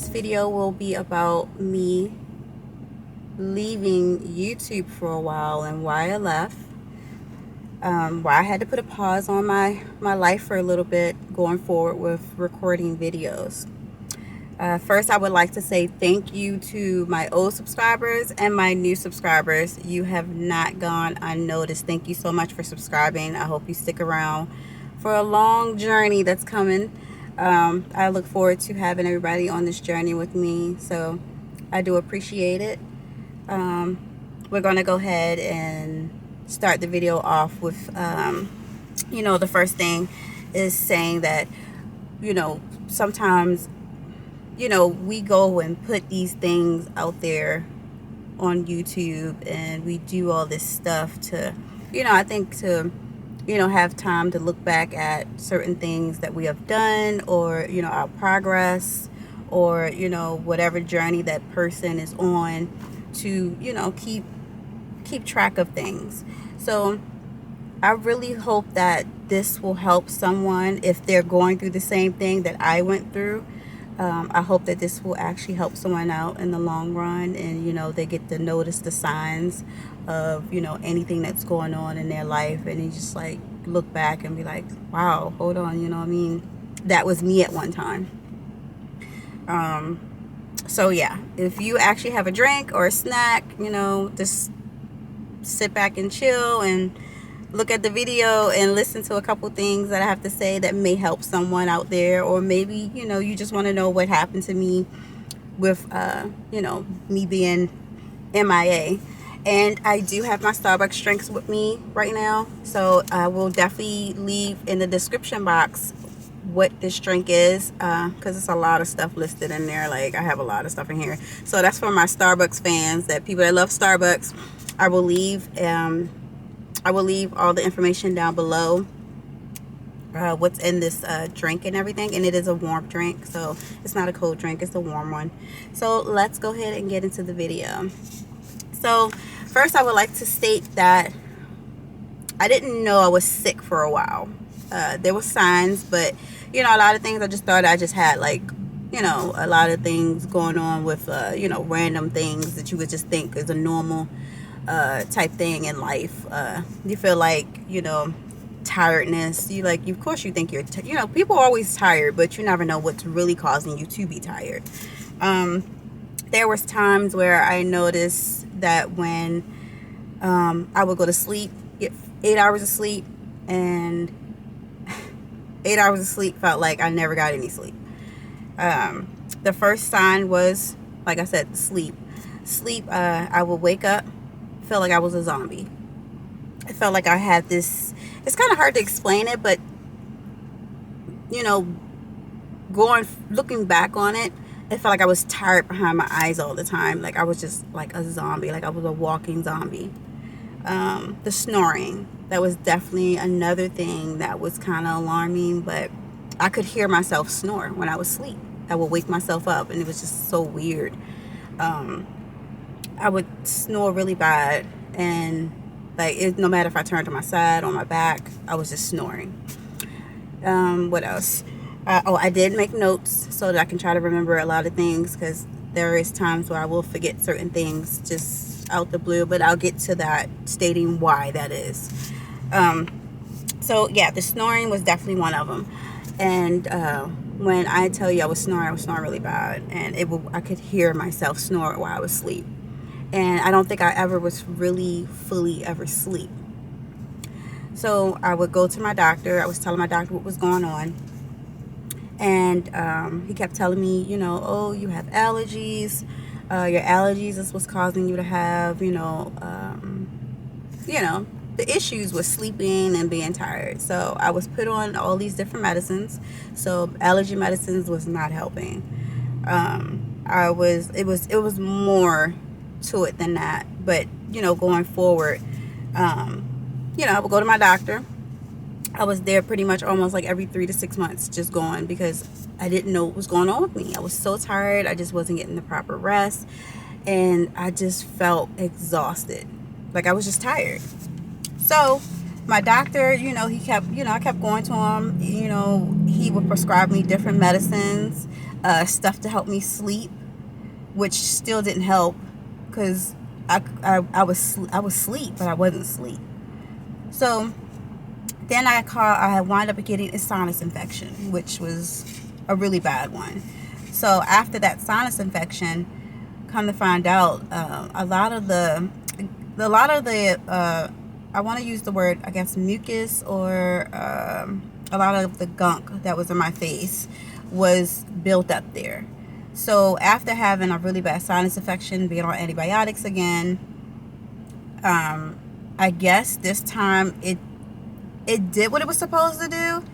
video will be about me leaving YouTube for a while and why I left. Why I had to put a pause on my life for a little bit going forward with recording videos. First, I would like to say thank you to my old subscribers and my new subscribers. You have not gone unnoticed. Thank you so much for subscribing. I hope you stick around for a long journey that's coming. I look forward to having everybody on this journey with me, so I do appreciate it. We're going to go ahead and start the video off with, the first thing is saying that, sometimes, we go and put these things out there on YouTube and we do all this stuff to, I think to, have time to look back at certain things that we have done, or, our progress, or, whatever journey that person is on, to, keep track of things. So I really hope that this will help someone if they're going through the same thing that I went through. I hope that this will actually help someone out in the long run, and they get to notice the signs of anything that's going on in their life, and they just like look back and be like, wow, hold on, that was me at one time. So yeah, if you actually have a drink or a snack, just sit back and chill and look at the video and listen to a couple things that I have to say that may help someone out there. Or maybe you just want to know what happened to me with me being MIA. And I do have my Starbucks drinks with me right now, so I will definitely leave in the description box what this drink is, because it's a lot of stuff listed in there. Like, I have a lot of stuff in here, so that's for my Starbucks fans, that people that love Starbucks. I will leave all the information down below, what's in this drink and everything. And it is a warm drink, so it's not a cold drink, it's a warm one. So let's go ahead and get into the video. So first, I would like to state that I didn't know I was sick for a while. There were signs, but a lot of things I just thought I just had, like, a lot of things going on with random things that you would just think is a normal type thing in life. You feel like, tiredness. Of course you think you're people are always tired, but you never know what's really causing you to be tired. There was times where I noticed that when I would go to sleep, get 8 hours of sleep, and 8 hours of sleep felt like I never got any sleep. The first sign was, like I said, sleep. I would wake up, feel like I was a zombie. I felt like I had this, it's kind of hard to explain it, but looking back on it, it felt like I was tired behind my eyes all the time. Like I was just like a zombie, like I was a walking zombie. The snoring, that was definitely another thing that was kind of alarming, but I could hear myself snore when I was asleep. I would wake myself up, and it was just so weird. I would snore really bad, and no matter if I turned to my side or my back, I was just snoring. What else? I did make notes so that I can try to remember a lot of things, because there is times where I will forget certain things just out the blue, but I'll get to that, stating why that is. So yeah, the snoring was definitely one of them. And when I tell you I was snoring really bad, and I could hear myself snore while I was asleep. And I don't think I ever was really fully ever asleep. So I would go to my doctor. I was telling my doctor what was going on. And he kept telling me, oh, you have allergies. Your allergies is what's causing you to have, the issues with sleeping and being tired. So I was put on all these different medicines. So allergy medicines was not helping. It was more to it than that. But going forward, I would go to my doctor. I was there pretty much almost like every 3 to 6 months, just going, because I didn't know what was going on with me. I was so tired. I just wasn't getting the proper rest, and I just felt exhausted. Like I was just tired. So my doctor, he kept, I kept going to him. He would prescribe me different medicines, stuff to help me sleep, which still didn't help because I was asleep, but I wasn't asleep. So then I wound up getting a sinus infection, which was a really bad one. So after that sinus infection, come to find out, a lot of the I want to use the word, I guess, mucus, or a lot of the gunk that was in my face was built up there. So after having a really bad sinus infection, being on antibiotics again, I guess this time it did what it was supposed to do,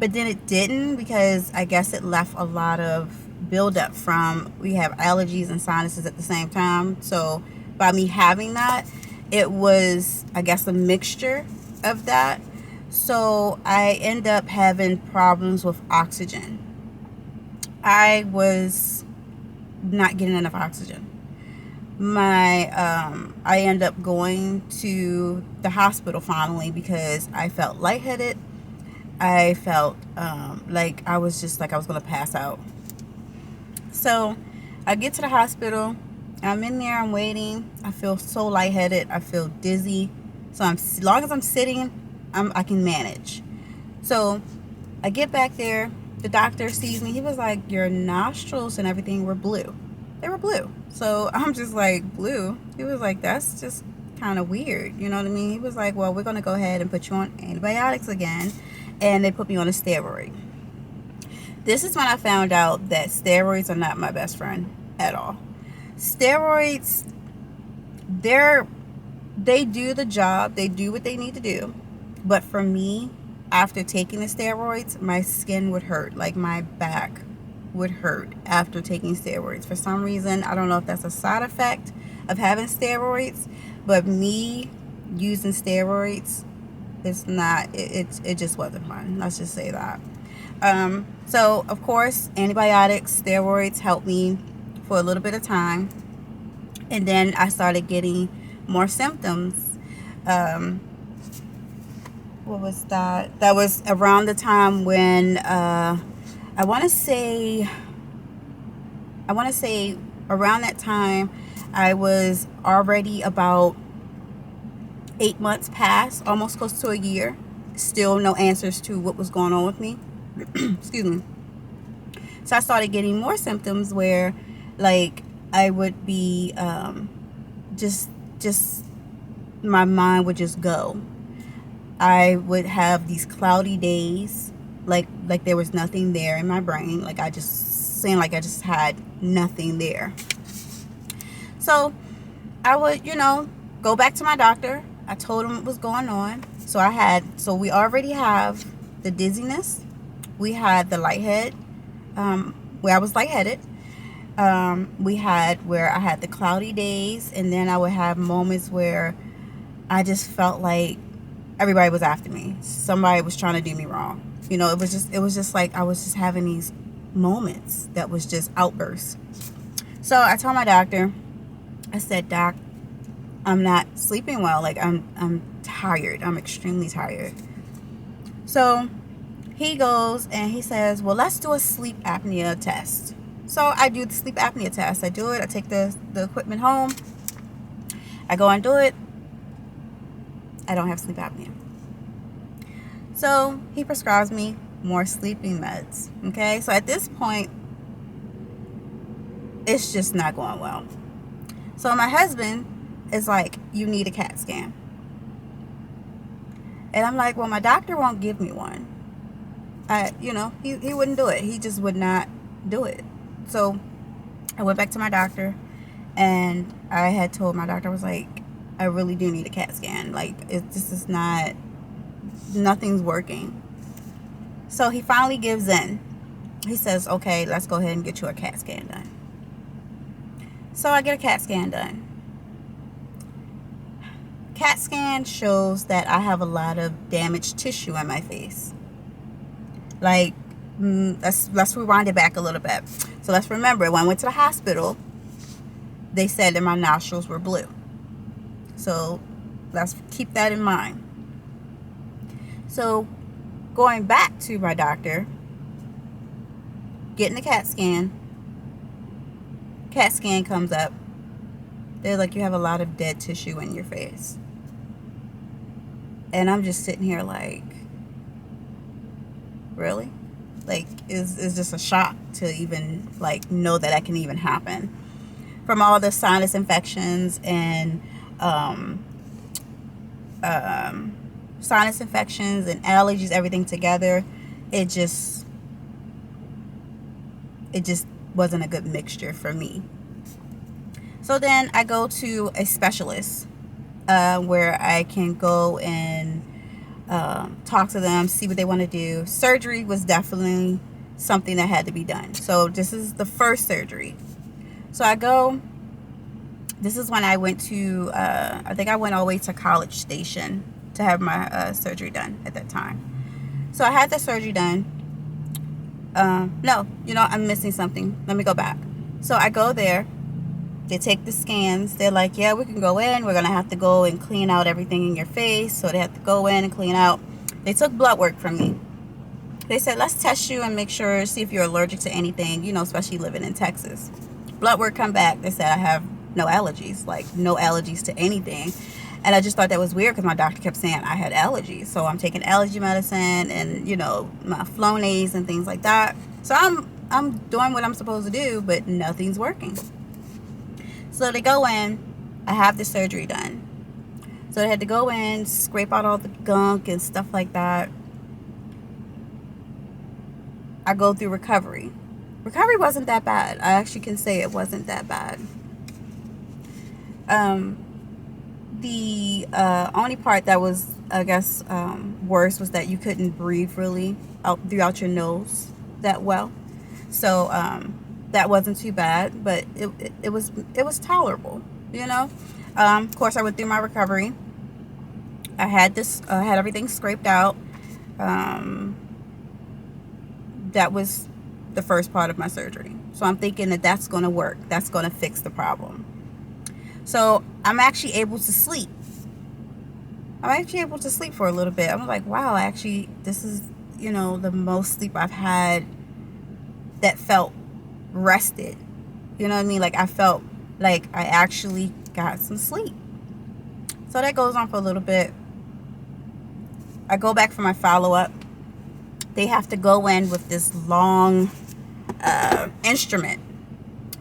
but then it didn't, because I guess it left a lot of buildup from, we have allergies and sinuses at the same time. So by me having that, it was, I guess, a mixture of that. So I end up having problems with oxygen. I was not getting enough oxygen. I end up going to the hospital finally because I felt lightheaded. I felt like I was going to pass out. So I get to the hospital. I'm in there. I'm waiting. I feel so lightheaded. I feel dizzy. So as long as I'm sitting, I can manage. So I get back there. The doctor sees me. He was like, your nostrils and everything were blue. They were blue. So I'm just like, blue? He was like, that's just kind of weird. You know what I mean? He was like, well, we're going to go ahead and put you on antibiotics again. And they put me on a steroid. This is when I found out that steroids are not my best friend at all. Steroids, they do the job. They do what they need to do. But for me, after taking the steroids, my skin would hurt. Like my back would hurt after taking steroids. For some reason, I don't know if that's a side effect of having steroids, but me using steroids, it's not, it just wasn't fun. Let's just say that. So of course, antibiotics, steroids helped me for a little bit of time. And then I started getting more symptoms. What was that? That was around the time when, I want to say around that time, I was already about 8 months past, almost close to a year. Still no answers to what was going on with me. Excuse me. So I started getting more symptoms where, like, I would be just my mind would just go. I would have these cloudy days, like there was nothing there in my brain. Like I just had nothing there. So I would, go back to my doctor. I told him what was going on. So we already have the dizziness. We had the lighthead, where I was lightheaded. We had where I had the cloudy days, and then I would have moments where I just felt like everybody was after me. Somebody was trying to do me wrong. It was just like I was just having these moments that was just outbursts. So I told my doctor, I said, Doc, I'm not sleeping well. Like I'm tired. I'm extremely tired. So he goes and he says, well, let's do a sleep apnea test. So I do the sleep apnea test. I do it. I take the equipment home. I go and do it. I don't have sleep apnea. So he prescribes me more sleeping meds. Okay. So at this point, it's just not going well. So my husband is like, you need a CAT scan. And I'm like, well, my doctor won't give me one. He wouldn't do it. He just would not do it. So I went back to my doctor, and I had told my doctor, I was like, I really do need a CAT scan. Like, this is not, nothing's working. So he finally gives in. He says, okay, let's go ahead and get you a CAT scan done. So I get a CAT scan done. CAT scan shows that I have a lot of damaged tissue in my face. Like, let's rewind it back a little bit. So let's remember, when I went to the hospital, they said that my nostrils were blue. So let's keep that in mind. So going back to my doctor, getting the CAT scan comes up. They're like, you have a lot of dead tissue in your face. And I'm just sitting here like, really? Like, is just a shock to even like know that can even happen. From all the sinus infections and sinus infections and allergies, everything together, it just wasn't a good mixture for me. So then I go to a specialist where I can go and talk to them, see what they want to do. Surgery was definitely something that had to be done. So this is the first surgery. So I go. This is when I went to, I think I went all the way to College Station to have my surgery done at that time. So I had the surgery done. No, I'm missing something. Let me go back. So I go there. They take the scans. They're like, yeah, we can go in. We're going to have to go and clean out everything in your face. So they have to go in and clean out. They took blood work from me. They said, let's test you and make sure, see if you're allergic to anything, especially living in Texas. Blood work come back. They said I have no allergies, like no allergies to anything. And I just thought that was weird because my doctor kept saying I had allergies. So I'm taking allergy medicine and, my Flonase and things like that. So I'm doing what I'm supposed to do, but nothing's working. So they go in. I have the surgery done. So they had to go in, scrape out all the gunk and stuff like that. I go through recovery. Recovery wasn't that bad. I actually can say it wasn't that bad. The only part that was, I guess, worse was that you couldn't breathe really out throughout your nose that well. So that wasn't too bad, but it was tolerable, Of course, I went through my recovery. I had everything scraped out. That was the first part of my surgery. So I'm thinking that's going to work. That's going to fix the problem. So I'm actually able to sleep. For a little bit. I'm like, wow, this is, the most sleep I've had that felt rested. You know what I mean? Like I felt like I actually got some sleep. So that goes on for a little bit. I go back for my follow-up. They have to go in with this long instrument.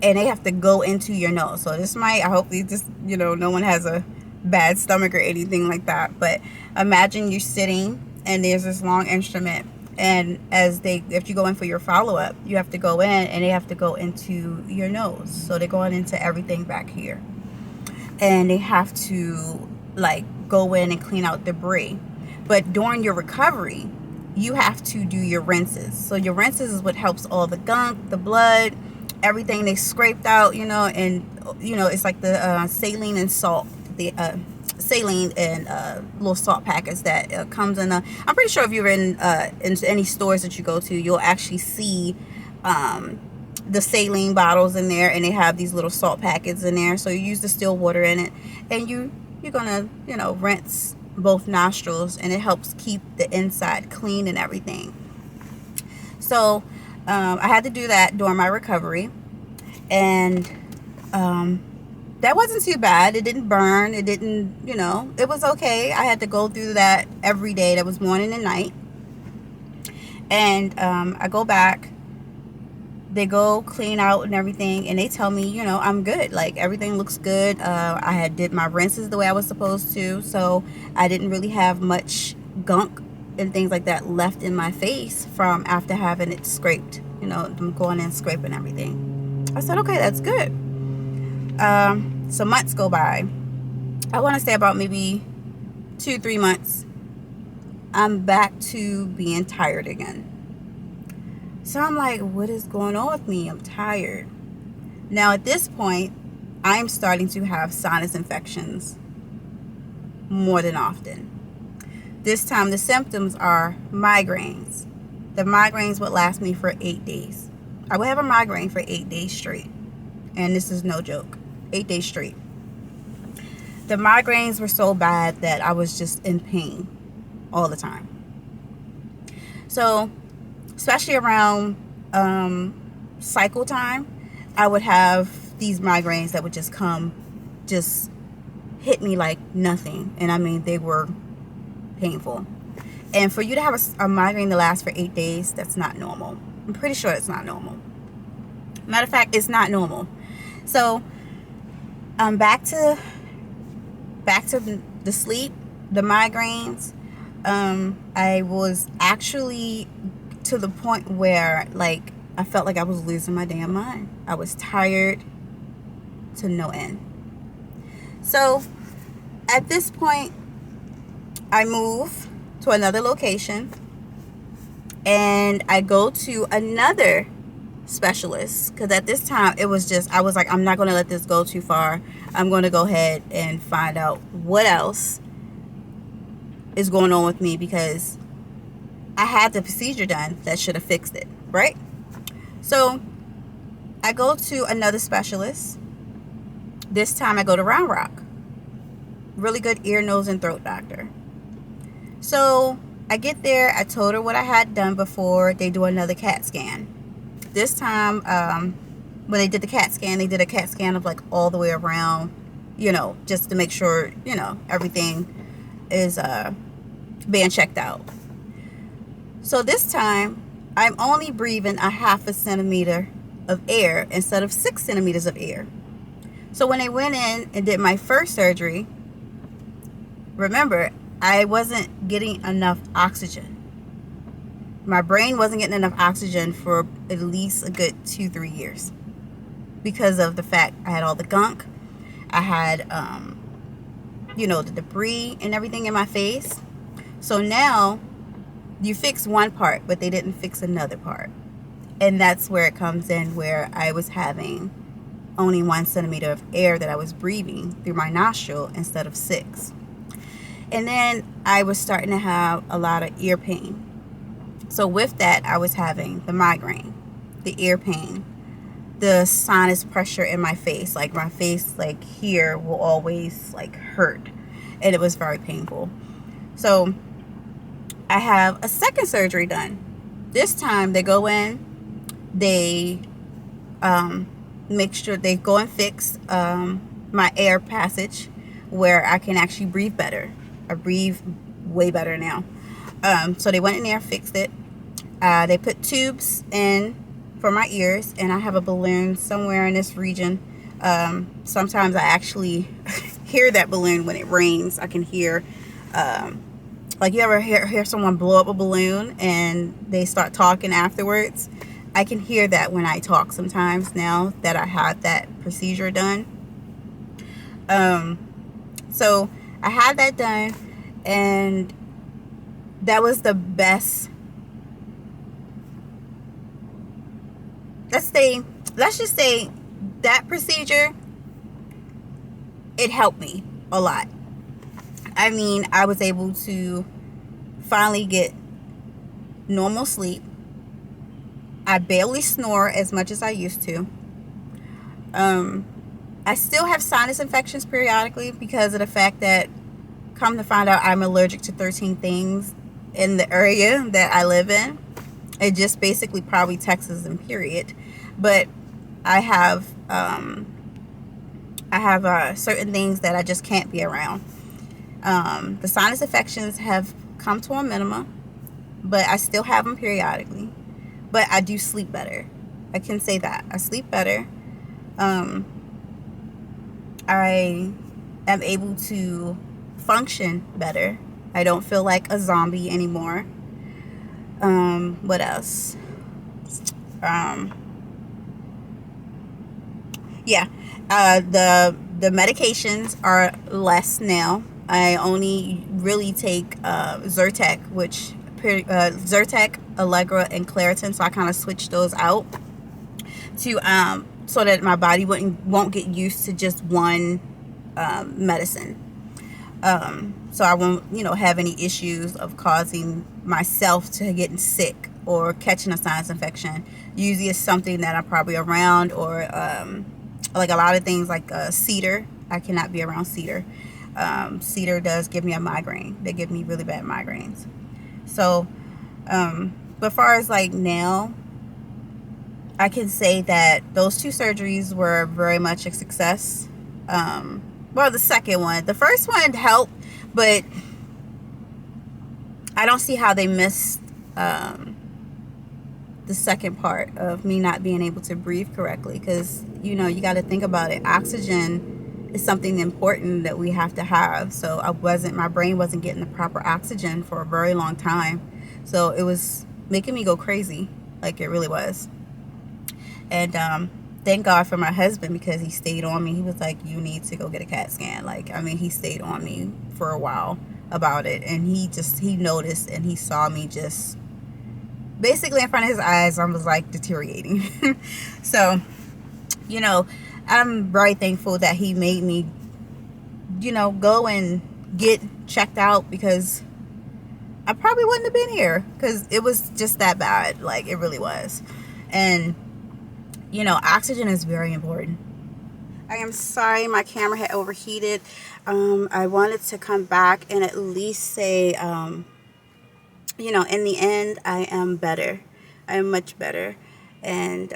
And they have to go into your nose. So I hope no one has a bad stomach or anything like that. But imagine you're sitting and there's this long instrument. And if you go in for your follow-up, you have to go in and they have to go into your nose. So they're going into everything back here. And they have to go in and clean out debris. But during your recovery, you have to do your rinses. So your rinses is what helps all the gunk, the blood, everything they scraped out, and it's like the saline and salt, the saline and little salt packets that comes in. I'm pretty sure if you're in any stores that you go to, you'll actually see the saline bottles in there, and they have these little salt packets in there. So you use the still water in it, and you're gonna rinse both nostrils, and it helps keep the inside clean and everything. So I had to do that during my recovery, and that wasn't too bad. It didn't burn. It didn't, it was okay. I had to go through that every day. That was morning and night. And I go back. They go clean out and everything, and they tell me, I'm good. Like, everything looks good. I did my rinses the way I was supposed to, so I didn't really have much gunk and things like that left in my face from after having it scraped, them going in scraping everything. I said, okay, that's good. So months go by. I want to say about maybe 2-3 months. I'm back to being tired again. So I'm like, what is going on with me? I'm tired. Now at this point, I'm starting to have sinus infections more than often. This time the symptoms are migraines. The migraines would last me for 8 days. I would have a migraine for 8 days straight. And this is no joke. 8 days straight. The migraines were so bad that I was just in pain all the time. So especially around cycle time, I would have these migraines that would just come, just hit me like nothing. And I mean, they were painful. And for you to have a migraine that lasts for 8 days, that's not normal. I'm pretty sure it's not normal. Matter of fact, it's not normal. So back to the sleep, the migraines. I was actually to the point where, like, I felt like I was losing my damn mind. I was tired to no end. So at this point, I move to another location and I go to another specialist, because at this time it was just, I was like, I'm not going to let this go too far. I'm going to go ahead and find out what else is going on with me, because I had the procedure done that should have fixed it, right? So I go to another specialist. This time I go to Round Rock. Really good ear, nose, and throat doctor. So I get there. I told her what I had done before. They do another CAT scan. This time, when they did the CAT scan, they did a CAT scan of like all the way around, you know, just to make sure, you know, everything is being checked out. So this time, I'm only breathing a 0.5 centimeter of air instead of 6 centimeters of air. So when they went in and did my first surgery, remember, I wasn't getting enough oxygen. My brain wasn't getting enough oxygen for at least a good 2-3 years because of the fact I had all the gunk. I had, you know, the debris and everything in my face. So now you fix one part, but they didn't fix another part. And that's where it comes in, where I was having only 1 centimeter of air that I was breathing through my nostril instead of 6. And then I was starting to have a lot of ear pain. So with that, I was having the migraine, the ear pain, the sinus pressure in my face. Like my face, like here, will always like hurt. And it was very painful. So I have a second surgery done. This time they go in, they make sure they go and fix my air passage where I can actually breathe better. I breathe way better now. So they went in there, fixed it. They put tubes in for my ears, and I have a balloon somewhere in this region. Sometimes I actually hear that balloon when it rains. I can hear, like, you ever hear someone blow up a balloon and they start talking afterwards? I can hear that when I talk sometimes now that I had that procedure done. So I had that done, and that was the best. Let's just say that procedure, it helped me a lot. I mean, I was able to finally get normal sleep. I barely snore as much as I used to. I still have sinus infections periodically because of the fact that, come to find out, I'm allergic to 13 things in the area that I live in. It just basically probably Texas and period. But I have certain things that I just can't be around. The sinus infections have come to a minimum, but I still have them periodically. But I do sleep better. I can say that. I sleep better. I am able to function better. I don't feel like a zombie anymore. What else? The medications are less now. I only really take Zyrtec, which Zyrtec, Allegra, and Claritin. So I kind of switched those out to so that my body won't get used to just one medicine. So I won't, have any issues of causing myself to getting sick or catching a sinus infection. Usually it's something that I'm probably around, or like a lot of things like cedar. I cannot be around cedar. Cedar does give me a migraine. They give me really bad migraines. So But far as like now, I can say that those 2 surgeries were very much a success. Well, the second one. The first one helped, but I don't see how they missed the second part of me not being able to breathe correctly, because you know, you got to think about it. Oxygen is something important that we have to have. So my brain wasn't getting the proper oxygen for a very long time, so it was making me go crazy, like it really was. And thank God for my husband, because he stayed on me. He was like, you need to go get a CAT scan. Like, I mean, he stayed on me for a while about it, and he noticed, and he saw me just basically in front of his eyes. I was like deteriorating. So, you know, I'm very thankful that he made me, you know, go and get checked out, because I probably wouldn't have been here, because it was just that bad. Like, it really was. And you know, oxygen is very important. I am sorry my camera had overheated. I wanted to come back and at least say, you know, in the end, I am better. I am much better. And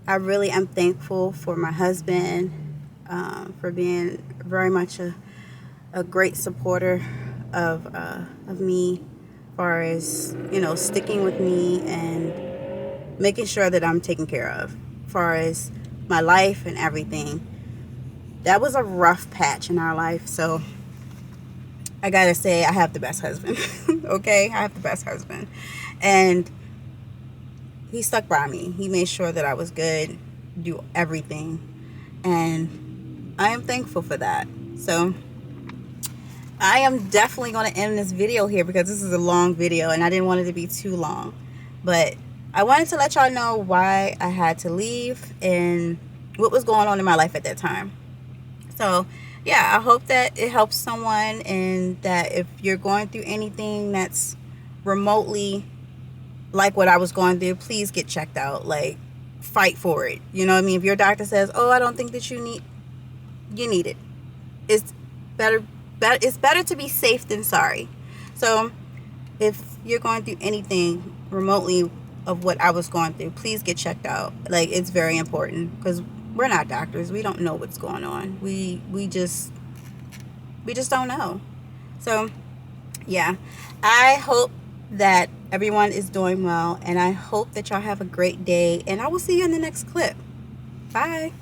I really am thankful for my husband, for being very much a great supporter of me, as far as, you know, sticking with me and making sure that I'm taken care of, as far as my life and everything. That was a rough patch in our life, so I gotta say, I have the best husband. Okay, I have the best husband, and he stuck by me. He made sure that I was good, do everything, and I am thankful for that. So I am definitely going to end this video here, because this is a long video and I didn't want it to be too long, but I wanted to let y'all know why I had to leave and what was going on in my life at that time. So yeah, I hope that it helps someone, and that if you're going through anything that's remotely like what I was going through, please get checked out. Like, fight for it. You know what I mean? If your doctor says, oh, I don't think that you need it. It's better to be safe than sorry. So if you're going through anything remotely of what I was going through, please get checked out. Like, it's very important, because we're not doctors. We don't know what's going on. We just don't know. So yeah, I hope that everyone is doing well, and I hope that y'all have a great day, and I will see you in the next clip. Bye.